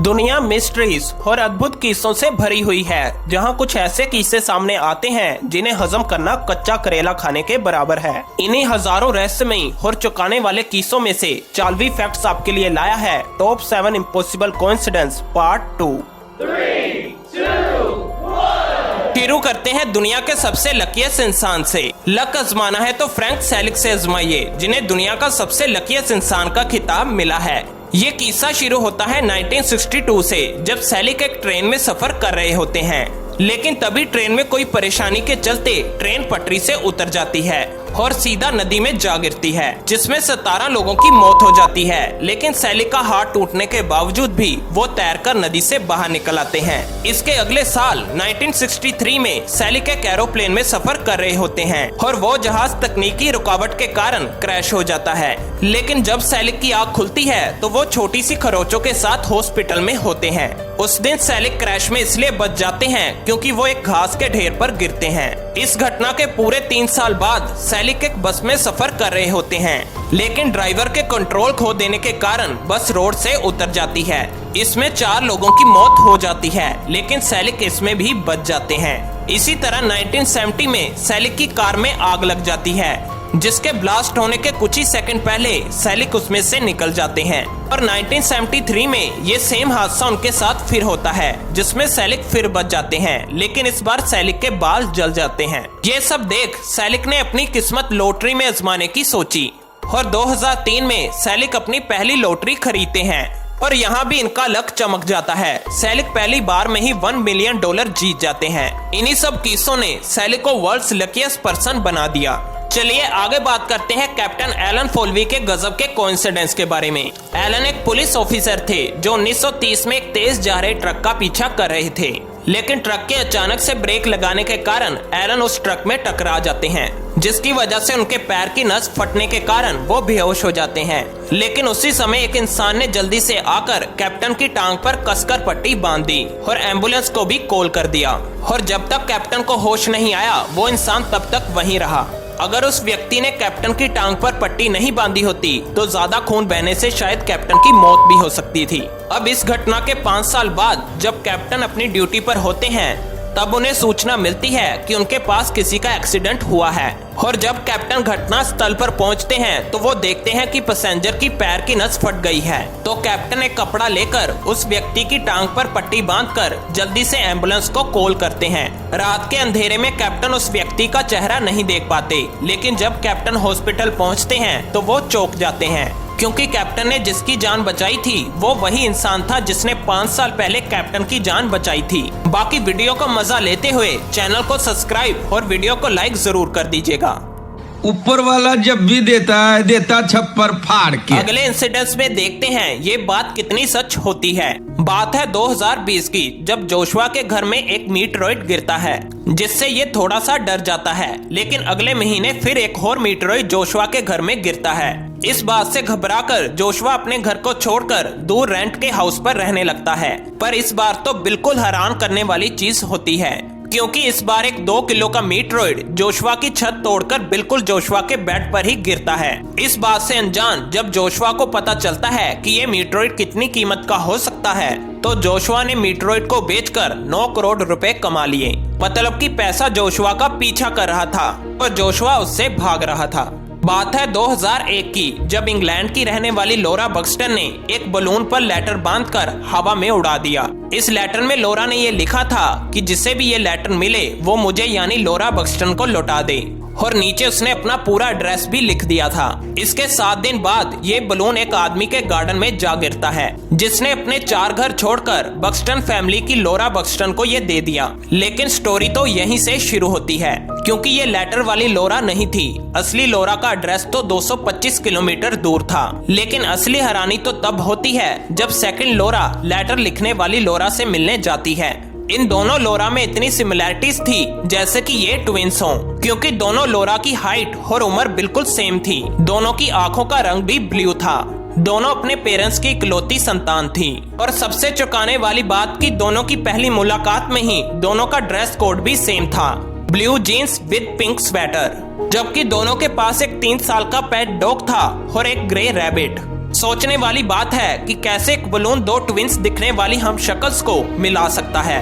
दुनिया मिस्ट्रीज और अद्भुत किस्सों से भरी हुई है, जहां कुछ ऐसे किस्से सामने आते हैं जिन्हें हजम करना कच्चा करेला खाने के बराबर है। इन्हीं हजारों रहस्यमयी और चौंकाने वाले किस्सों में से 40 फैक्ट्स आपके लिए लाया है टॉप 7 इम्पॉसिबल कोइंसिडेंस पार्ट 2। शुरू करते हैं दुनिया के सबसे लकीएस्ट इंसान से। लक आजमाना है तो फ्रैंक सेलिक से आजमाइए, जिन्हें दुनिया का सबसे लकीएस्ट इंसान का खिताब मिला है। ये किस्सा शुरू होता है 1962 से, जब सेलिक एक ट्रेन में सफर कर रहे होते हैं। लेकिन तभी ट्रेन में कोई परेशानी के चलते ट्रेन पटरी से उतर जाती है और सीधा नदी में जा गिरती है, जिसमें 17 लोगों की मौत हो जाती है। लेकिन सेलिक का हाथ टूटने के बावजूद भी वो तैरकर नदी से बाहर निकल आते हैं। इसके अगले साल 1963 में सेलिक एक एरोप्लेन में सफर कर रहे होते हैं और वो जहाज तकनीकी रुकावट के कारण क्रैश हो जाता है। लेकिन जब सेलिक की आँख खुलती है तो वो छोटी सी खरोचों के साथ हॉस्पिटल में होते हैं। उस दिन सेलिक क्रैश में इसलिए बच जाते हैं क्योंकि वो एक घास के ढेर पर गिरते हैं। इस घटना के पूरे 3 साल बाद सेलिक एक बस में सफर कर रहे होते हैं, लेकिन ड्राइवर के कंट्रोल खो देने के कारण बस रोड से उतर जाती है। इसमें 4 लोगों की मौत हो जाती है, लेकिन सेलिक इसमें भी बच जाते हैं। इसी तरह 1970 में सेलिक की कार में आग लग जाती है, जिसके ब्लास्ट होने के कुछ ही सेकंड पहले सेलिक उसमें से निकल जाते हैं। और 1973 में ये सेम हादसा उनके साथ फिर होता है, जिसमें सेलिक फिर बच जाते हैं, लेकिन इस बार सेलिक के बाल जल जाते हैं। ये सब देख सेलिक ने अपनी किस्मत लॉटरी में आजमाने की सोची और 2003 में सेलिक अपनी पहली लॉटरी खरीदते हैं और यहाँ भी इनका लक चमक जाता है। सेलिक पहली बार में ही $1 मिलियन जीत जाते हैं। इन्हीं सब किस्सों ने सेलिक को वर्ल्ड्स लकीएस्ट पर्सन बना दिया। चलिए आगे बात करते हैं कैप्टन एलन फोल्वी के गजब के कोइंसिडेंस के बारे में। एलन एक पुलिस ऑफिसर थे जो 1930 में एक तेज जा रहे ट्रक का पीछा कर रहे थे, लेकिन ट्रक के अचानक से ब्रेक लगाने के कारण एलन उस ट्रक में टकरा जाते हैं, जिसकी वजह से उनके पैर की नस फटने के कारण वो बेहोश हो जाते हैं। लेकिन उसी समय एक इंसान ने जल्दी से आकर कैप्टन की टांग पर कसकर पट्टी बांध दी और एम्बुलेंस को भी कॉल कर दिया। और जब तक कैप्टन को होश नहीं आया वो इंसान तब तक वहीं रहा। अगर उस व्यक्ति ने कैप्टन की टांग पर पट्टी नहीं बांधी होती तो ज्यादा खून बहने से शायद कैप्टन की मौत भी हो सकती थी। अब इस घटना के 5 साल बाद जब कैप्टन अपनी ड्यूटी पर होते हैं, तब उन्हें सूचना मिलती है कि उनके पास किसी का एक्सीडेंट हुआ है। और जब कैप्टन घटना स्थल पर पहुंचते हैं तो वो देखते हैं कि पैसेंजर की पैर की नस फट गई है। तो कैप्टन एक कपड़ा लेकर उस व्यक्ति की टांग पर पट्टी बांधकर जल्दी से एम्बुलेंस को कॉल करते हैं। रात के अंधेरे में कैप्टन उस व्यक्ति का चेहरा नहीं देख पाते, लेकिन जब कैप्टन हॉस्पिटल पहुंचते हैं तो वो चौंक जाते हैं, क्योंकि कैप्टन ने जिसकी जान बचाई थी वो वही इंसान था जिसने 5 साल पहले कैप्टन की जान बचाई थी। बाकी वीडियो का मजा लेते हुए चैनल को सब्सक्राइब और वीडियो को लाइक जरूर कर दीजिएगा। ऊपर वाला जब भी देता छप्पर फाड़ के। अगले इंसिडेंट्स में देखते हैं ये बात कितनी सच होती है। बात है 2020 की, जब जोशुआ के घर में एक मीटरॉइड गिरता है, जिससे ये थोड़ा सा डर जाता है। लेकिन अगले महीने फिर एक और मीटरॉइड जोशुआ के घर में गिरता है। इस बात से घबराकर जोशुआ अपने घर को छोड़कर दूर रेंट के हाउस पर रहने लगता है। पर इस बार तो बिल्कुल हैरान करने वाली चीज होती है, क्योंकि इस बार एक 2 किलो का मीटरॉइड जोशुआ की छत तोड़कर बिल्कुल जोशुआ के बेड पर ही गिरता है। इस बात से अनजान जब जोशुआ को पता चलता है कि ये मीटरॉइड कितनी कीमत का हो सकता है, तो जोशुआ ने मीटरॉइड को बेचकर 9 करोड़ रुपए कमा लिए। मतलब कि पैसा जोशुआ का पीछा कर रहा था और जोशुआ उससे भाग रहा था। बात है 2001 की, जब इंग्लैंड की रहने वाली लोरा बक्सटन ने एक बलून पर लेटर बांधकर हवा में उड़ा दिया। इस लेटर में लोरा ने ये लिखा था कि जिसे भी ये लेटर मिले वो मुझे यानी लोरा बक्सटन को लौटा दे, और नीचे उसने अपना पूरा एड्रेस भी लिख दिया था। इसके 7 दिन बाद ये बलून एक आदमी के गार्डन में जा गिरता है, जिसने अपने 4 घर छोड़कर बक्सटन फैमिली की लोरा बक्सटन को ये दे दिया। लेकिन स्टोरी तो यहीं से शुरू होती है, क्योंकि ये लेटर वाली लोरा नहीं थी। असली लोरा का एड्रेस तो 225 किलोमीटर दूर था। लेकिन असली हैरानी तो तब होती है जब सेकंड लोरा लेटर लिखने वाली लोरा से मिलने जाती है। इन दोनों लोरा में इतनी सिमिलैरिटीज थी जैसे कि ये ट्विंस हों, क्योंकि दोनों लोरा की हाइट और उम्र बिल्कुल सेम थी। दोनों की आंखों का रंग भी ब्लू था। दोनों अपने पेरेंट्स की इकलौती संतान थी। और सबसे चौंकाने वाली बात कि दोनों की पहली मुलाकात में ही दोनों का ड्रेस कोड भी सेम था, blue jeans with pink sweater. जबकि दोनों के पास एक 3 साल का पेट डॉग था और एक ग्रे रैबिट। सोचने वाली बात है कि कैसे एक बलून दो ट्विंस दिखने वाली हम शक्ल्स को मिला सकता है।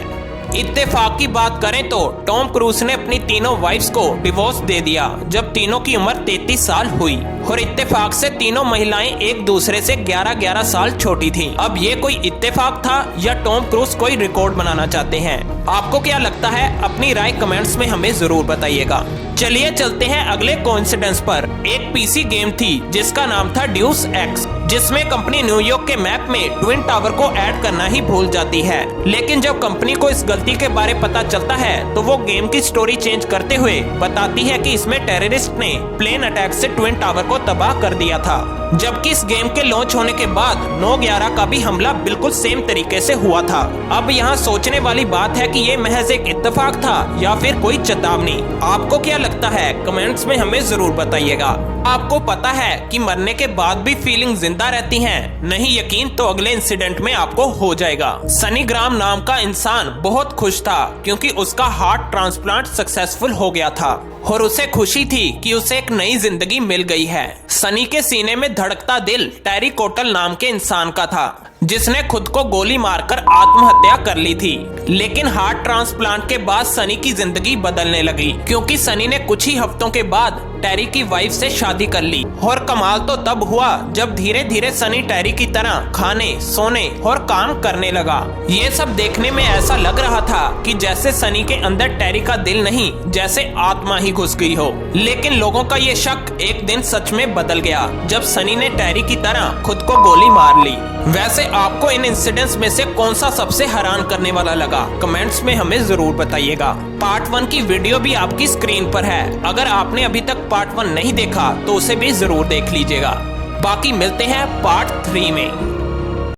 इत्तेफाक की बात करें तो टॉम क्रूज ने अपनी तीनों वाइफ्स को डिवोर्स दे दिया जब तीनों की उम्र 33 साल हुई और इत्तेफाक से तीनों महिलाएं एक दूसरे से 11-11 साल छोटी थीं। अब ये कोई इत्तेफाक था या टॉम क्रूज कोई रिकॉर्ड बनाना चाहते हैं? आपको क्या लगता है? अपनी राय कमेंट्स में हमें जरूर बताइएगा। चलिए चलते हैं अगले कोइंसिडेंस पर। एक पीसी गेम थी जिसका नाम था ड्यूस एक्स, जिसमें कंपनी न्यूयॉर्क के मैप में ट्विन टावर को ऐड करना ही भूल जाती है। लेकिन जब कंपनी को इस गलती के बारे पता चलता है तो वो गेम की स्टोरी चेंज करते हुए बताती है कि इसमें टेररिस्ट ने प्लेन अटैक से ट्विन टावर को तबाह कर दिया था। जबकि इस गेम के लॉन्च होने के बाद 9/11 का भी हमला बिल्कुल सेम तरीके से हुआ था। अब यहाँ सोचने वाली बात है कि ये महज एक इत्तेफाक था या फिर कोई चेतावनी। आपको क्या लगता है? कमेंट्स में हमें जरूर बताइएगा। आपको पता है कि मरने के बाद भी फीलिंग जिंदा रहती हैं? नहीं यकीन तो अगले इंसिडेंट में आपको हो जाएगा। सनी ग्राम नाम का इंसान बहुत खुश था क्योंकि उसका हार्ट ट्रांसप्लांट सक्सेसफुल हो गया था और उसे खुशी थी कि उसे एक नई जिंदगी मिल गई है। सनी के सीने में धड़कता दिल टेरी कोटल नाम के इंसान का था जिसने खुद को गोली मारकर आत्महत्या कर ली थी। लेकिन हार्ट ट्रांसप्लांट के बाद सनी की जिंदगी बदलने लगी क्योंकि सनी ने कुछ ही हफ्तों के बाद टेरी की वाइफ से शादी कर ली। और कमाल तो तब हुआ जब धीरे धीरे सनी टेरी की तरह खाने, सोने और काम करने लगा। ये सब देखने में ऐसा लग रहा था कि जैसे सनी के अंदर टेरी का दिल नहीं, जैसे आत्मा ही घुस गई हो। लेकिन लोगों का ये शक एक दिन सच में बदल गया जब सनी ने टेरी की तरह खुद को गोली मार ली। वैसे आपको इन इंसिडेंट्स में से कौन सा सबसे हैरान करने वाला लगा? कमेंट्स में हमें जरूर बताइएगा। पार्ट 1 की वीडियो भी आपकी स्क्रीन पर है। अगर आपने अभी तक पार्ट 1 नहीं देखा तो उसे भी जरूर देख लीजिएगा। बाकी मिलते हैं पार्ट 3 में।